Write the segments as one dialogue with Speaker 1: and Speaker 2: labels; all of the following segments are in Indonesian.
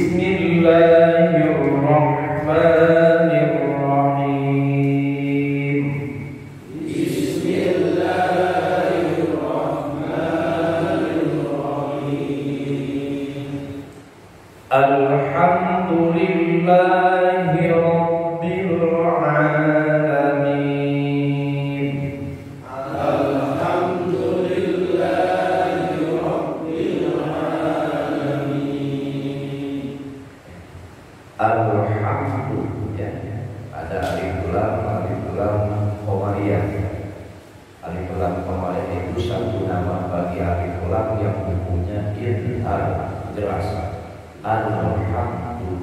Speaker 1: Bismillahirrahmanirrahim. Alhamdulillahi rabbil alamin.
Speaker 2: Alhamdulillahi rabbil alamin.
Speaker 1: Alhamdu, ya, ada alif lam qamariyah. Alif lam qamariyah itu satu nama bagi alif lam yang bunyinya idhar, jelas. Alhamdu,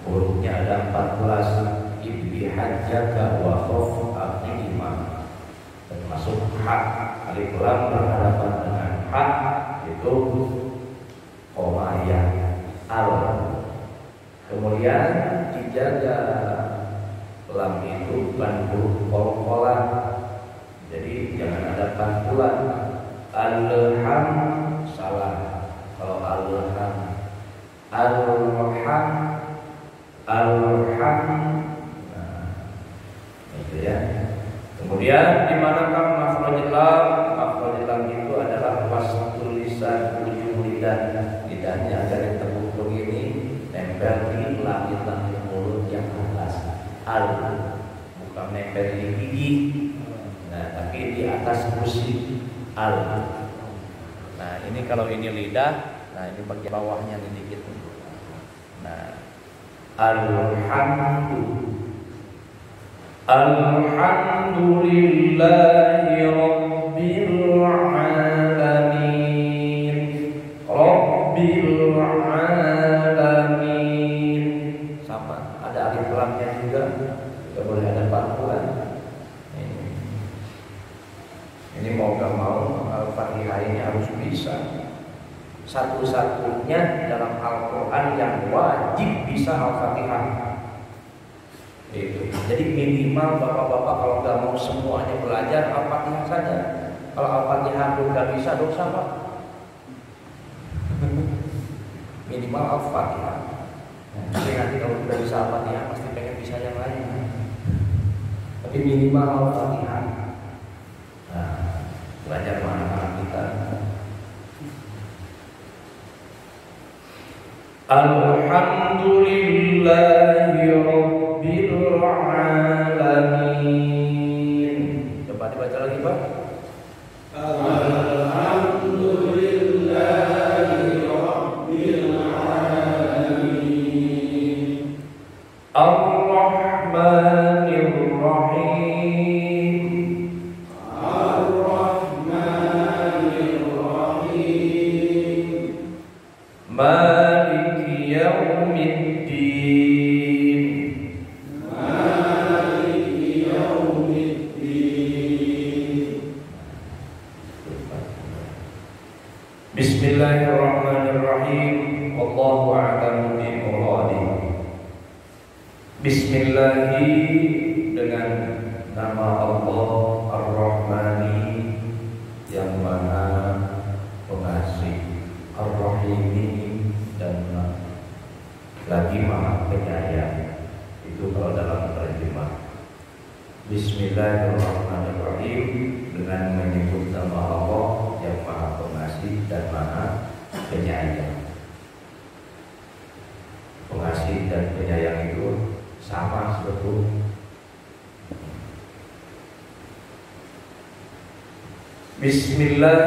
Speaker 1: hurufnya ada 14. Ibbi hajjaka wa khaf aqimah, termasuk ha. Alif lam berhadapan dengan ha, itu qamariyah. Kemudian dijaga lam itu bandul kol-kolan, jadi jangan ada pantulan. Alham salah, kalau alham. Alham, nah, itu ya. Kemudian di manakah makhraj lam? Makhraj lam itu adalah wastul lisan, ujung lidah. Lidahnya ada yang teguk begini, nempel di langit-langit mulut yang atas. Bukan nempel di gigi, nah tapi di atas gusi. Nah ini kalau ini lidah, nah ini bagian bawahnya sedikit. Nah, Alhamdulillahi rabbil alamin. Rabbil alamin. Sama, ada alif lamnya juga. Tidak boleh ada pantulan. Ini mau gak mau Al-Fatihah ini harus bisa. Satu-satunya dalam Al-Quran yang wajib bisa Al-Fatihah. Itu. Jadi minimal bapak-bapak kalau nggak mau semuanya belajar Al-Fatihah saja. Kalau Al-Fatihah belum nggak bisa, dosa pak. Minimal Al-Fatihah. Tapi nanti kalau sudah bisa Al-Fatihah pasti pengen bisa yang lain. Tapi minimal Al-Fatihah. Nah, belajar mana kita. Alhamdulillahi rabbil alamin. Coba dibaca lagi Pak.
Speaker 2: Alhamdulillahi rabbil alamin.
Speaker 1: Ar-Rahmanir Rahim.
Speaker 2: Ar-Rahmanir Rahim.
Speaker 1: Maliki Yaumiddin.
Speaker 2: Maliki Yaumiddin.
Speaker 1: Bismillahirrahmanirrahim. Wallahu a'lamu bimuradi. Bismillahi, dengan nama Allah Ar-Rahmani, yang Maha Pengasih, Ar-Rahimi, dan lagi Maha Penyayang. Itu kalau dalam terjemah. Bismillahirrahmanirrahim, dengan menyebut nama Allah yang Maha Pengasih dan Maha Penyayang. Pengasih dan penyayang itu sama sebetulnya. Bismillah,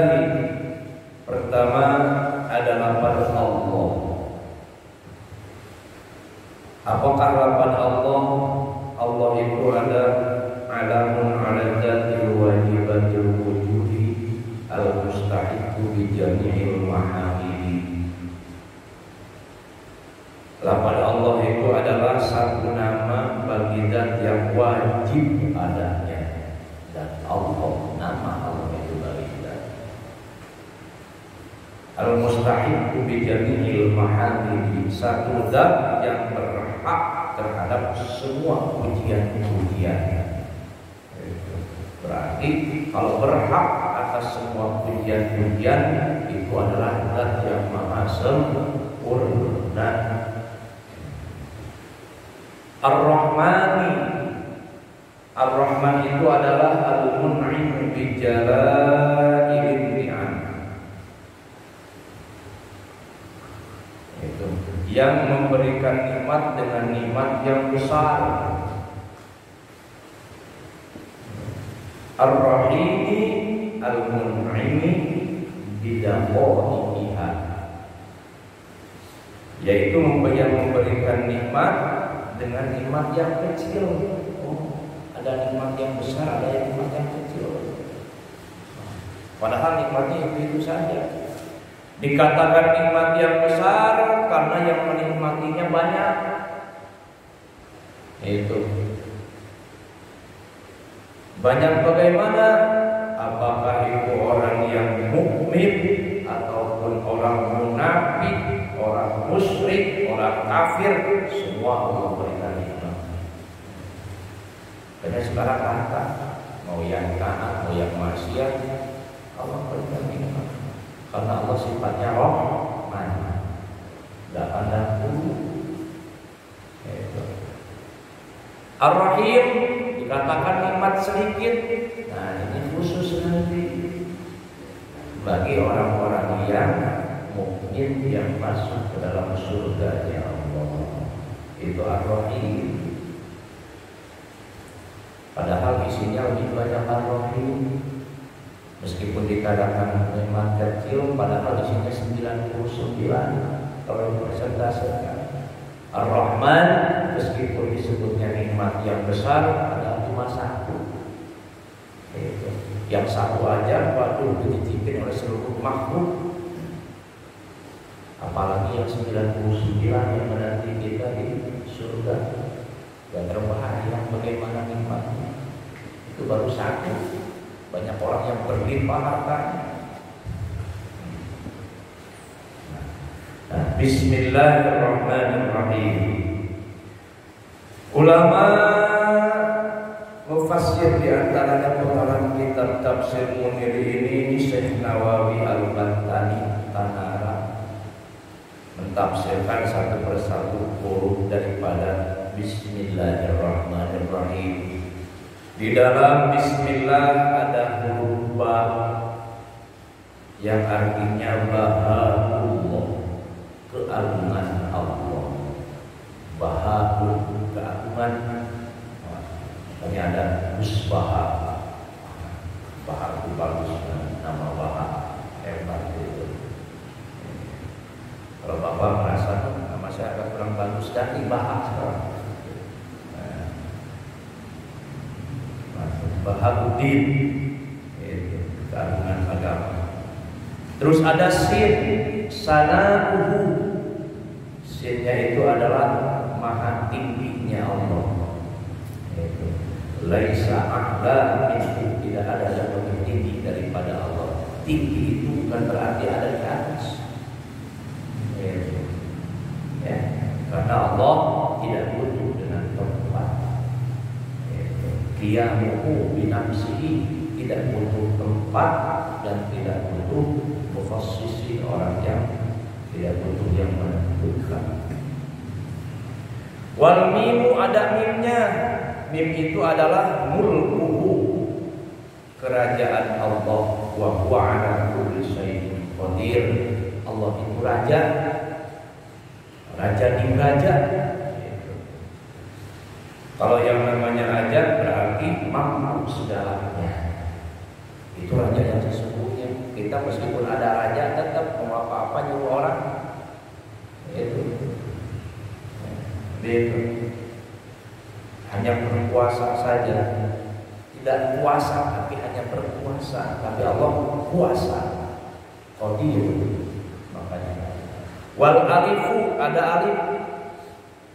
Speaker 1: pertama ada lafaz Allah. Apakah lafaz Allah? Allah itu ada alamun ala dzatil wajibatil wujudi al-mustahiqu bi jami'il mahamidi. Lafaz Allah itu adalah satu nama bagi zat yang wajib adanya, dan Allah, nama Allah itu bagi zat al-mustahiqu bi jami'il mahamidi, satu zat yang berhak terhadap semua pujian-pujian. Berarti kalau berhak atas semua pujian-pujian itu adalah zat yang maha sempurna. Ar-Rahmani. Ar-Rahman itu adalah al-mun'im bi jala'il ni'am. Itu yang memberikan nikmat dengan nikmat yang besar. Ar-Rahimi al-mun'imi bidaqaiha, yaitu yang memberikan nikmat dengan nikmat yang kecil. Oh, ada nikmat yang besar, ada nikmat yang kecil. Padahal nikmatnya itu saja. Dikatakan nikmat yang besar karena yang menikmatinya banyak. Itu banyak bagaimana? Apakah itu orang yang mukmin ataupun orang munafik, orang musyrik, orang kafir, semua Allah berikan nikmat. Karena sekarang rata, mau yang taat, mau yang maksiat, Allah berikan nikmat. Karena Allah sifatnya Rahman, tidak pandang bulu. Ar-Rahim dikatakan nikmat sedikit. Nah, ini khusus nanti bagi orang-orang yang mukmin yang masuk ke dalam surga-Nya Allah. Itu Ar-Rahim. Padahal isinya lebih banyak Ar-Rahim. Meskipun dikatakan nikmat kecil, padahal isinya 99 kalau dipersentasekan. Ar-Rahman meskipun disebutnya nikmat yang besar, padahal cuma satu. Yang satu aja waduh dititipin oleh seluruh makhluk. Apalagi yang 99 yang menanti kita di surga. Dan terbahaya bagaimana nikmatnya. Itu baru satu. Banyak orang yang berlimpah hartanya. Bismillahirrahmanirrahim. Ulama mufassir di antaranya pengarang kitab Tafsir Munir ini Syekh Nawawi Al-Bantani Tanara mentafsirkan satu persatu huruf daripada Bismillahirrahmanirrahim. Di dalam Bismillah ada huruf Ba yang artinya Bahaullah, keagungan Allah. Bahaul, keagungan. Makanya ada Musbaha. Baha itu bagus, nama Baha hebat itu. Kalau Bapak merasa nama saya agak kurang bagus, ganti Baha sekarang. Bahaudin, itu keagungan agama. Terus ada Sin, Sana'uhu. Sinnya itu adalah maha tingginya Allah. Itu laisa a'la minhu, tidak ada yang lebih tinggi daripada Allah. Tinggi itu bukan berarti ada di atas. Itu. Ya, karena Allah tidak butuh dengan tempat. Qiyamuhu binafsihi, tidak butuh tempat dan tidak butuh mufassisi, orang yang tidak butuh yang menentukan. Wal mimu, ada mimnya. Mim itu adalah mulkuhu, kerajaan Allah. Wa huwa ala kulli syai'in qadir. Allah itu raja, raja di raja. Kalau yang namanya raja berarti mampu segalanya. Itu raja yang sesungguhnya. Kita meskipun ada raja tetap mau apa-apa nyuruh orang. Itu. Hanya berkuasa saja. Tidak kuasa tapi hanya berkuasa. Tapi Allah kuasa. Qadir. Makanya. Wal alifu, ada alif.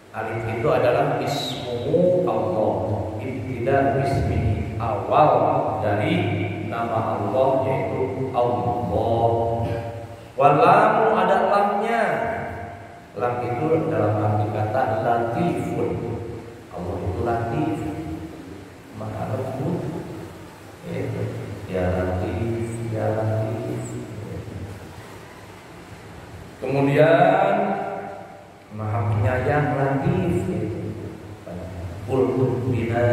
Speaker 1: Alif itu adalah ismuhu Allah. Ibtida bismihi, awal dari nama Allah yaitu Allah. Wal lamu, ada lamnya. Lam itu dalam arti kata latifun. Allah itu latif, maha lembut. Ya latif, ya latif. Kemudian maha penyayang, latif. ulqud bina,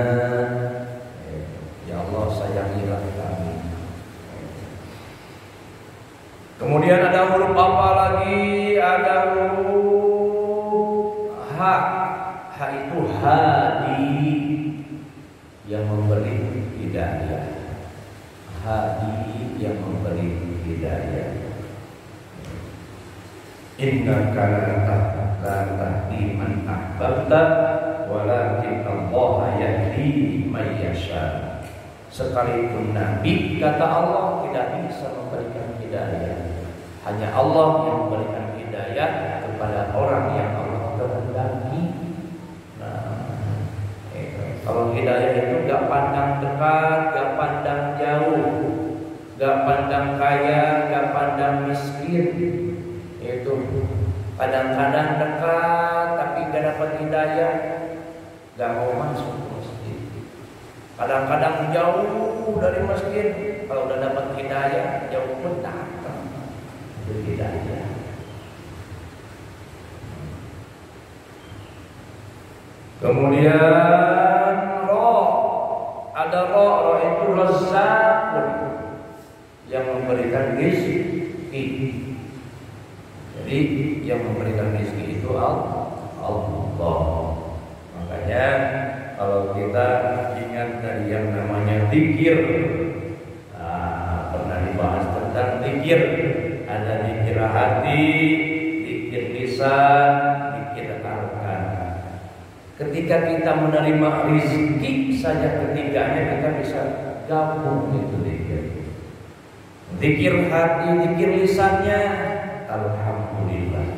Speaker 1: ya Allah sayangilah kami. Kemudian ada huruf apa lagi? Ada huruf ha. Ha itu hadi, yang memberi hidayah. Hadi yang memberi hidayah. Innaka la tahdi man ahbabta walakin Allah yahdi man yasha. Sekalipun Nabi, kata Allah, tidak bisa memberikan hidayah. Hanya Allah yang memberikan hidayah kepada orang yang Allah kehendaki. Kalau hidayah itu gak pandang dekat, gak pandang jauh, gak pandang kaya, gak pandang miskin. Itu kadang-kadang dekat tapi gak dapat hidayah, gak mau masuk ke masjid. Kadang-kadang jauh dari masjid, kalau udah dapat hidayah jauh pun datang itu hidayah. Kemudian ada roh itu Razzaqun, yang memberikan rezeki. Jadi yang memberikan rezeki itu Allah. Makanya kalau kita ingat dari yang namanya zikir, pernah dibahas tentang zikir. Ada zikir hati, zikir lisan, zikir arkan. Ketika kita menerima rezeki saja, ketiganya kita bisa gabung itu zikir. Zikir hati, zikir lisannya alhamdulillah,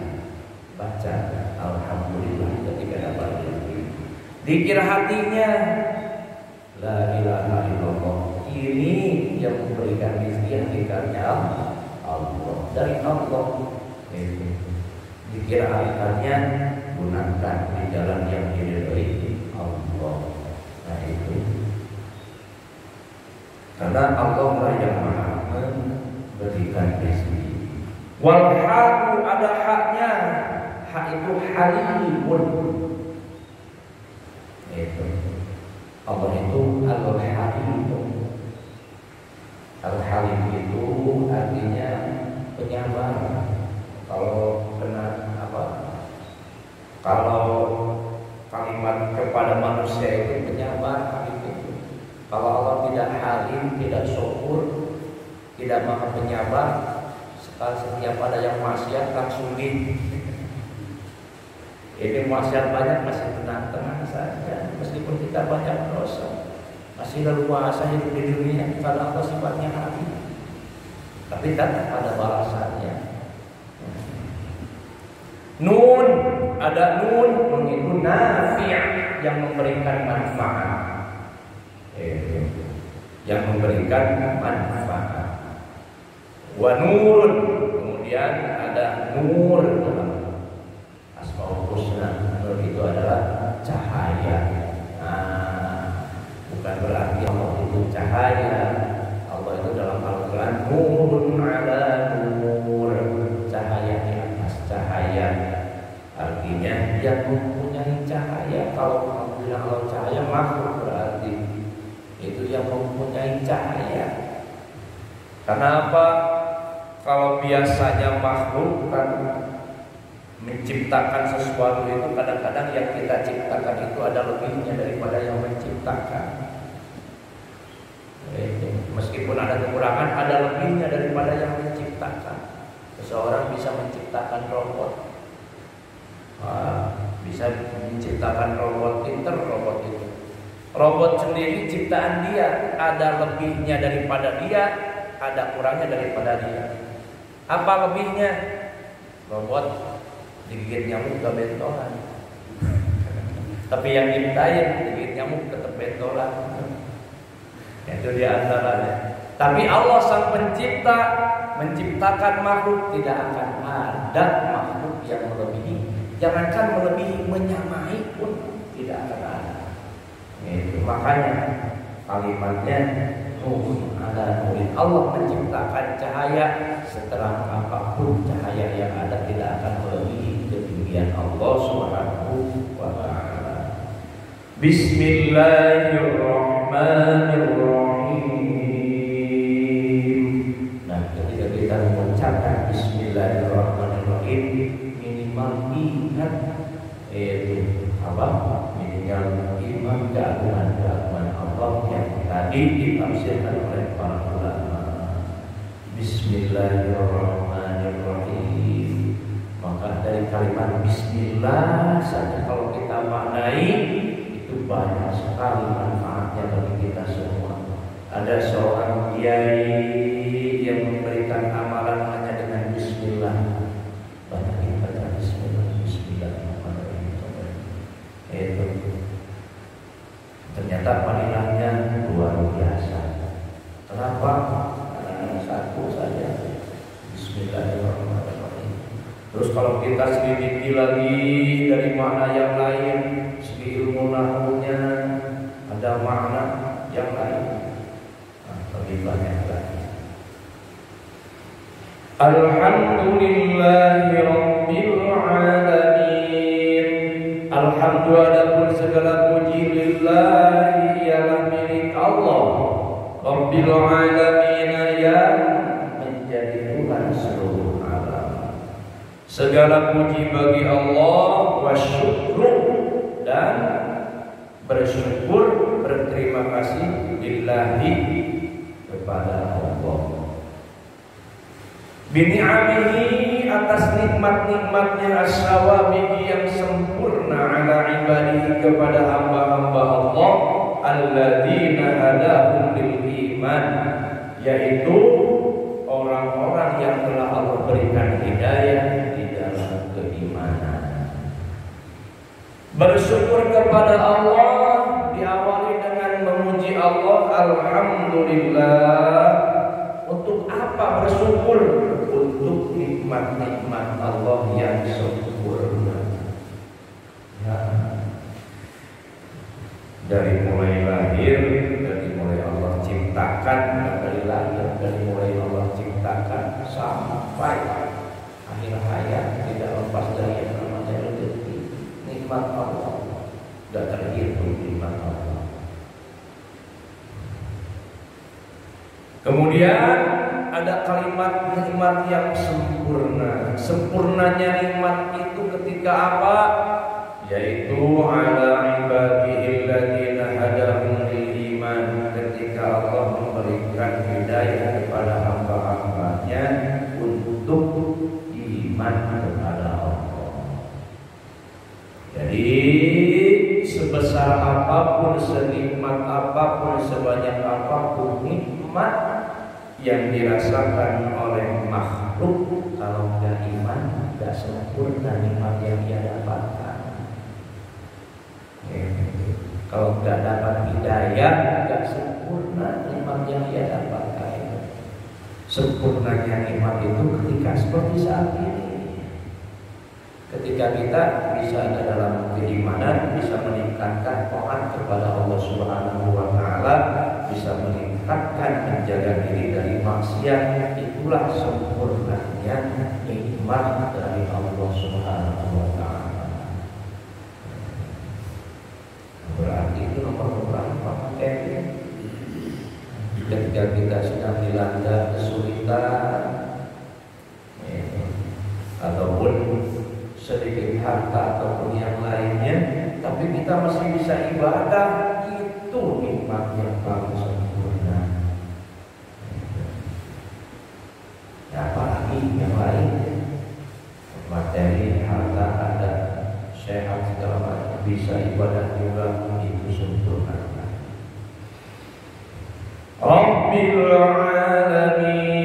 Speaker 1: baca alhamdulillah ketika dapat rezeki. Zikir hatinya la ilaha illallah, ini yang memberikan rezeki hakikatnya Allah, dari Allah. Zikir arkannya gunakan di jalan yang diridhoi Allah. Nah itu karena Allah lah yang maha memberikan rezeki. Wal haqqu, ada haknya. Hak itu halimun. Itu Allah itu al-halim. Al-halim itu artinya penyabar. Kalau kena kalau kalimat kepada manusia itu penyabar itu. Kalau Allah tidak halim, tidak syukur, tidak maha penyabar, setiap ada yang maksiat langsung ini maksiat banyak masih tenang-tenang saja, meskipun kita banyak dosa, masih leluasa hidup di dunia. Kalau Allah sifatnya halim, tapi tetap ada balasannya. Nun, ada nun itu nafi', yang memberikan manfaat. Yang memberikan manfaat. Wa nurun, kemudian ada nur dalam Asmaul Husna. Nur itu adalah cahaya. Bukan berarti Allah itu cahaya. Allah itu dalam Al-Quran nurun ala nur, cahaya di atas cahaya. Artinya yang mempunyai cahaya. Kalau kamu bilang Allah cahaya, makhluk berarti itu yang mempunyai cahaya. Karena apa? Kalau biasanya makhluk kan menciptakan sesuatu itu, kadang-kadang yang kita ciptakan itu ada lebihnya daripada yang menciptakan. Meskipun ada kekurangan, ada lebihnya daripada yang menciptakan. Seseorang bisa menciptakan robot, bisa menciptakan robot pinter, robot itu. Robot sendiri ciptaan dia, ada lebihnya daripada dia, ada kurangnya daripada dia. Apa lebihnya? Robot digigit nyamuk ke bentolan. Tapi yang nyiptain digigit nyamuk tetap bentolan. Itu di antaranya. Tapi Allah sang pencipta menciptakan makhluk, tidak akan ada makhluk yang melebihi. Jangankan melebihi, menyamai pun tidak akan ada. Itu makanya kalimatnya nur ala nurin. Allah menciptakan cahaya, seterang apapun cahaya yang ada tidak akan melebihi ketinggian Allah Subhanahu wa ta'ala. Bismillahirrahmanirrahim. Nah, ketika kita mengucapkan Bismillahirrahmanirrahim, minimal ingat apa? Minimal iman keagungan Allah yang tadi ditafsirkan oleh para ulama. Bismillahirrahmanirrahim. Maka dari kalimat Bismillah saja kalau kita maknai itu banyak sekali manfaatnya bagi kita semua. Ada seorang kiai yang memberikan amalan hanya dengan Bismillah. Banyak yang baca Bismillah, Bismillahirrahmanirrahim. Itu ternyata fadilahnya luar biasa. Kenapa? Karena satu saja Bismillahirrahmanirrahim. Terus kalau kita selidiki lagi dari makna yang lain, segi ilmu nahwunya ada makna yang lain, lebih banyak lagi. Alhamdulillahirabbil alamin. Alhamdulillah, segala puji lillahi ialah milik Allah, Rabbil alamin, yang menjadi Tuhan seluruh alam. Segala puji bagi Allah, wa syukru, dan bersyukur, berterima kasih lillahi, kepada Allah. Bini'amihi, atas nikmat-nikmatnya, as-sawabigi, yang sempurna, ala ibadihi, kepada hamba-hamba Allah, alladzina hadahum lil iman, yaitu orang-orang yang telah Allah berikan hidayah di dalam keimanan. Bersyukur kepada Allah diawali dengan memuji Allah. Alhamdulillah. Untuk apa bersyukur? Untuk nikmat-nikmat Allah yang sempurna. Ya. Dari mulai lahir, dari mulai Allah ciptakan, dari lahir, dari mulai Allah ciptakan sampai akhir hayat, tidak lepas dari yang namanya rezeki. Nikmat Allah tidak terhitung, nikmat Allah. Kemudian ada kalimat nikmat yang sempurna. Sempurnanya nikmat itu ketika apa? Yaitu ala ibadihi alladziina hadahum lil iman, ketika Allah memberikan hidayah kepada hamba-hambanya untuk iman kepada Allah. Jadi sebesar apapun, senikmat apapun, sebanyak apapun nikmat yang dirasakan oleh makhluk, kalau tidak iman, tidak sempurna nikmat yang dia dapatkan. Kalau tidak dapat hidayah, tidak sempurna nikmat yang dia dapatkan. Sempurnanya nikmat itu ketika seperti saat ini, ketika kita bisa ada dalam keimanan, bisa meningkatkan taat kepada Allah Subhanahu wa Ta'ala, bisa meningkatkan menjaga diri dari maksiat. Itulah sempurnanya nikmat dari Allah Subhanahu wa Ta'ala. Berarti itu nomor berapa? Ketika kita sedang dilanda kesulitan, ataupun sedikit harta ataupun yang lainnya, tapi kita masih bisa ibadah, itu nikmat yang paling sempurna. Ya, apalagi yang lain, materi, harta ada, sehat segala macam, bisa ibadah juga, itu sempurna. Rabbil alamin.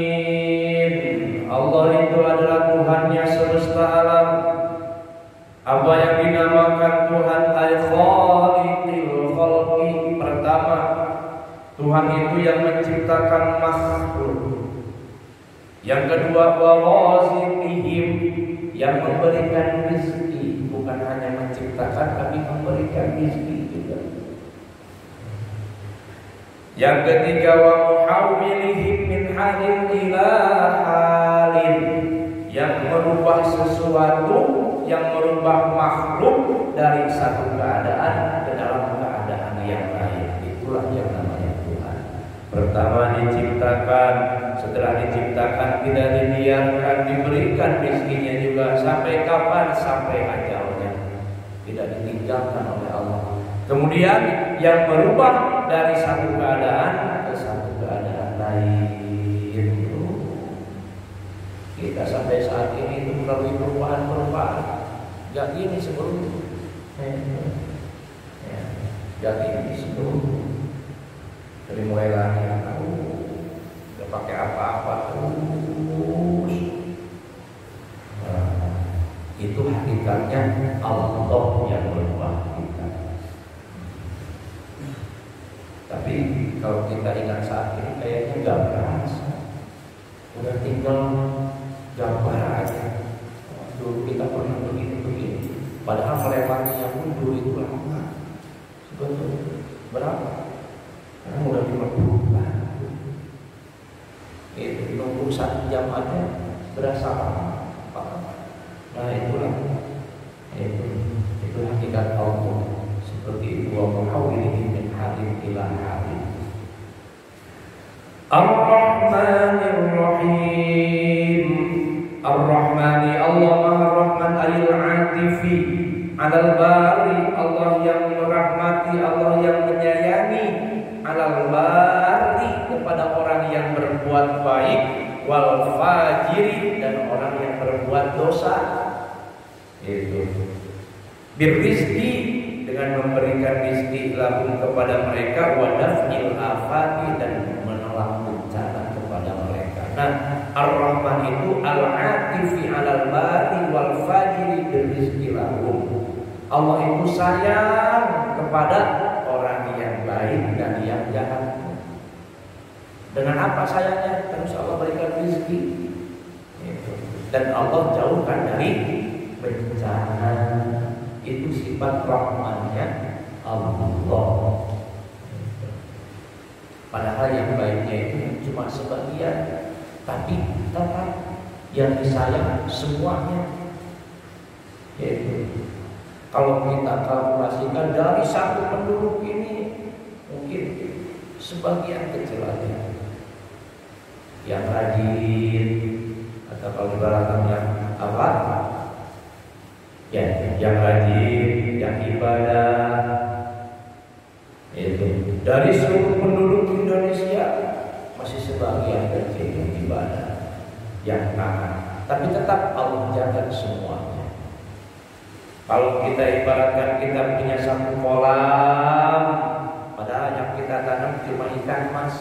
Speaker 1: Allah itu adalah Tuhannya semesta alam. Apa yang dinamakan Tuhan al-Khaliqil Khalqi? Pertama, Tuhan itu yang menciptakan makhluk. Yang kedua, wa-raziqihim, yang memberikan rezeki. Bukan hanya menciptakan, tapi memberikan rezeki juga. Yang ketiga, wa muhawwilihim min halin ila halin, yang merubah sesuatu, yang merubah makhluk dari satu keadaan ke dalam keadaan Pertama diciptakan, setelah diciptakan tidak dibiarkan, diberikan rezekinya juga sampai kapan? Sampai ajalnya. Tidak ditinggalkan oleh Allah. Kemudian yang berubah dari satu keadaan ke satu keadaan lain. Kita sampai saat ini itu melalui perubahan-perubahan. Gak ini sebelum, gak ini sebelum. Dari mulai lahir, gak pakai apa-apa terus. Itu hakikatnya Allah yang berubah kita. Tapi kalau kita ingat saat ini kayaknya gak berasa. Udah tinggal gambar aja. Dulu kita pernah begini. Padahal melewati yang dulu itu lama. Sebetulnya berapa? Karena udah 50 tahun. Itu nunggu 1 jam aja berasa lama. Nah itulah itu hakikat Allah. Seperti itu Muhawwilin min hadim ila hadim. Ar-Rahmanir Rahim. Ar-Rahmani Allah Maha Rahman ayil atifi alal bari, Allah yang merahmati, Allah yang menyayangi, alal bari kepada orang yang berbuat baik, wal fajiri dan orang yang berbuat dosa. Itu birrizqi dengan memberikan rizki lahum kepada mereka, wa daf'il afati dan menolak bencana kepada mereka. Nah, Ar-Rahman itu al-atifi 'alal bari wal fajiri birrizqi lahum. Allah itu sayang kepada orang yang baik dan yang jahat. Dengan apa sayangnya? Terus Allah berikan rezeki. Dan Allah jauhkan dari bencana. Itu sifat rahmannya Allah. Padahal yang baiknya itu cuma sebagian, tapi tetap yang disayang semuanya. Yaitu kalau kita kalkulasikan dari satu penduduk ini mungkin sebagian kecil aja yang rajin, atau kalau ibaratkan yang apa? Ya, yang rajin, yang ibadah. Itu dari seluruh penduduk Indonesia masih sebagian kecil yang ibadah, yang taat. Tapi tetap Allah jaga semuanya. Kalau kita ibaratkan kita punya satu kolam, padahal yang kita tanam cuma ikan mas.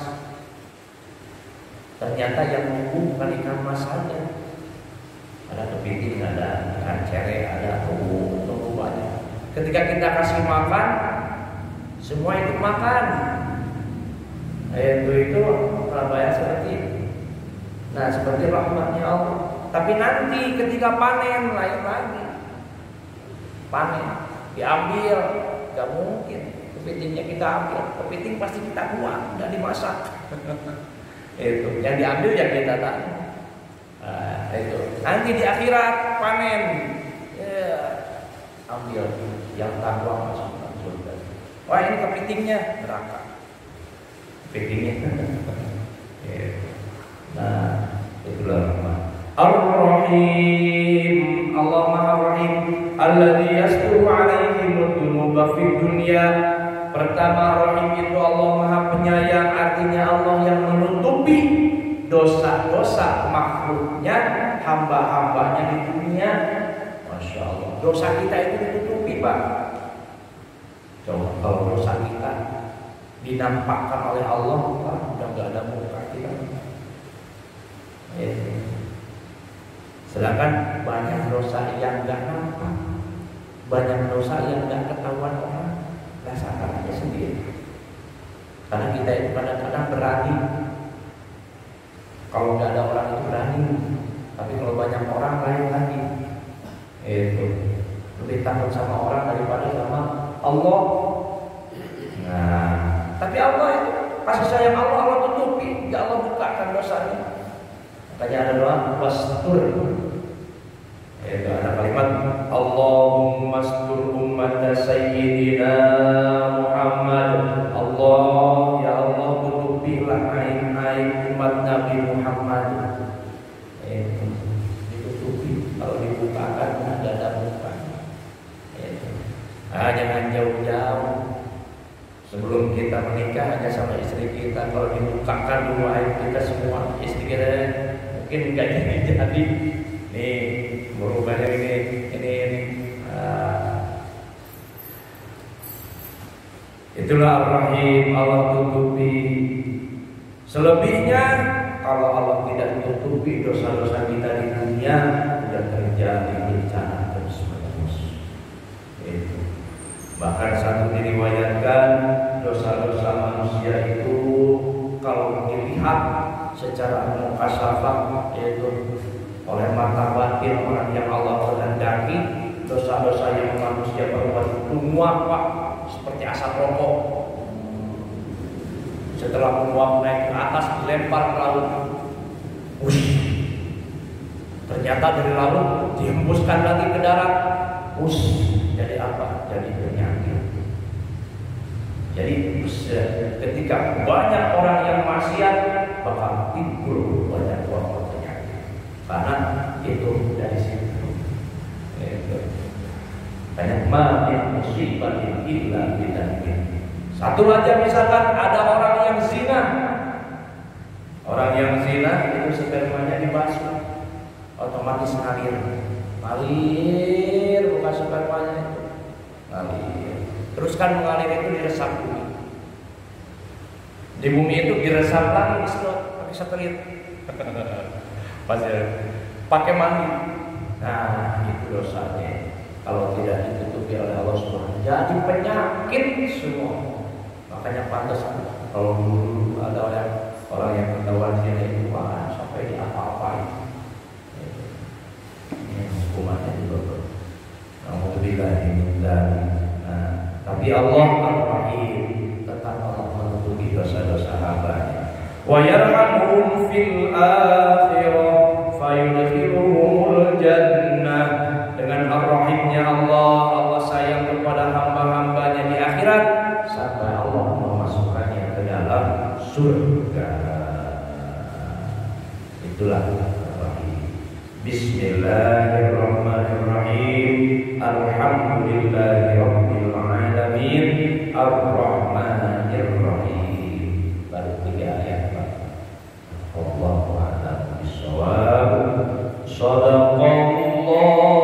Speaker 1: Ternyata yang nunggu bukan ikan mas saja. Ada kepiting, ada ikan cere, ada tunggu banyak. Ketika kita kasih makan, semua ikut makan. Itu Surabaya seperti itu. Nah, seperti rahmatnya Allah. Tapi nanti ketika panen lain lagi. Panen, diambil, gak mungkin. Kepitingnya kita ambil, kepiting pasti kita buang, gak dimasak. Itu yang diambil yang kita tanam. Itu nanti di akhirat panen, ambil yang takwa masuk surga. Wah, ini kepitingnya neraka. Kepitingnya. Nah, itulah rahmat. Ar-Rahim, Allah Maha Rahim. Alladzi yasturu 'alaihim ad-dunuba fid dunya. Pertama, Rahim itu Allah Maha Penyayang, artinya Allah yang menutupi dosa-dosa makhluknya, hamba-hambanya di dunia. Masya Allah, dosa kita itu ditutupi, Pak. Coba kalau dosa kita dinampakkan oleh Allah, Pak, udah gak ada muka kita. Sedangkan banyak dosa yang gak nampak, banyak dosa yang gak ketahuan orang. Rasakan aja sendiri. Karena kita itu kadang-kadang berani. Kalau nggak ada orang itu berani, tapi kalau banyak orang lain lagi. Itu lebih takut sama orang daripada sama Allah. Nah, tapi Allah itu kasih sayang Allah tutupi, nggak Allah bukakan dosanya. Makanya ada doa wastur. Itu ada kalimat Allahumma astur ummata sayyidina Muhammad. Allah, ya Allah tutupilah Jangan jauh-jauh. Sebelum kita menikah aja sama istri kita, kalau dibukakan dulu aib kita semua, istri kita mungkin nggak jadi. Nih berubah ini. Itulah Ar-Rahim, Allah tutupi. Selebihnya kalau Allah tidak tutupi dosa-dosa kita di dunia, sudah terjadi bencana terus-menerus. Itu. Bahkan satu diriwayatkan dosa-dosa manusia itu kalau dilihat secara mukasyafah, yaitu oleh mata batin orang yang Allah kehendaki, dosa-dosa yang manusia perbuat itu muak seperti asap rokok. Setelah menguap naik ke atas, dilempar ke laut. Ternyata dari laut dihembuskan lagi ke darat. Jadi apa? Jadi penyakit. Jadi ketika banyak orang yang maksiat, bakal timbul banyak orang penyakit. Karena itu dari situ. Banyak musibah illa bidzambin. Satu aja misalkan ada orang yang zina. Orang yang zina itu spermanya dibasuh, otomatis ngalir bukan spermanya itu. Ngalir. Terus kan mengalir itu diresap bumi. Di bumi itu diresap lagi pakai satelit. Pakai mandi. Nah, itu dosanya. Kalau tidak ditutupi oleh Allah Subhanahu, jadi penyakit semua. Makanya pantas kalau dulu ada orang yang ketahuan zina itu sampai di apa-apain. Ini hukumannya juga. Alhamdulillah ini. Tapi Allah Ar-Rahim, tetap Allah menutupi dosa-dosa hamba-Nya. Wa yarhamuhum fil akhirah fayudkhiluhumul jannah. Dengan Ar-Rahimnya Allah sayang kepada hamba-hambanya di akhirat sampai Allah memasukkannya ke dalam surga. Itulah Ar-Rahim. Bismillahirrahmanirrahim. Alhamdulillahirabbil alamin. Ar-Rahmanirrahim. Baru 3 ayat, Pak. Wallahu a'lam bishawab. Shadaqallahu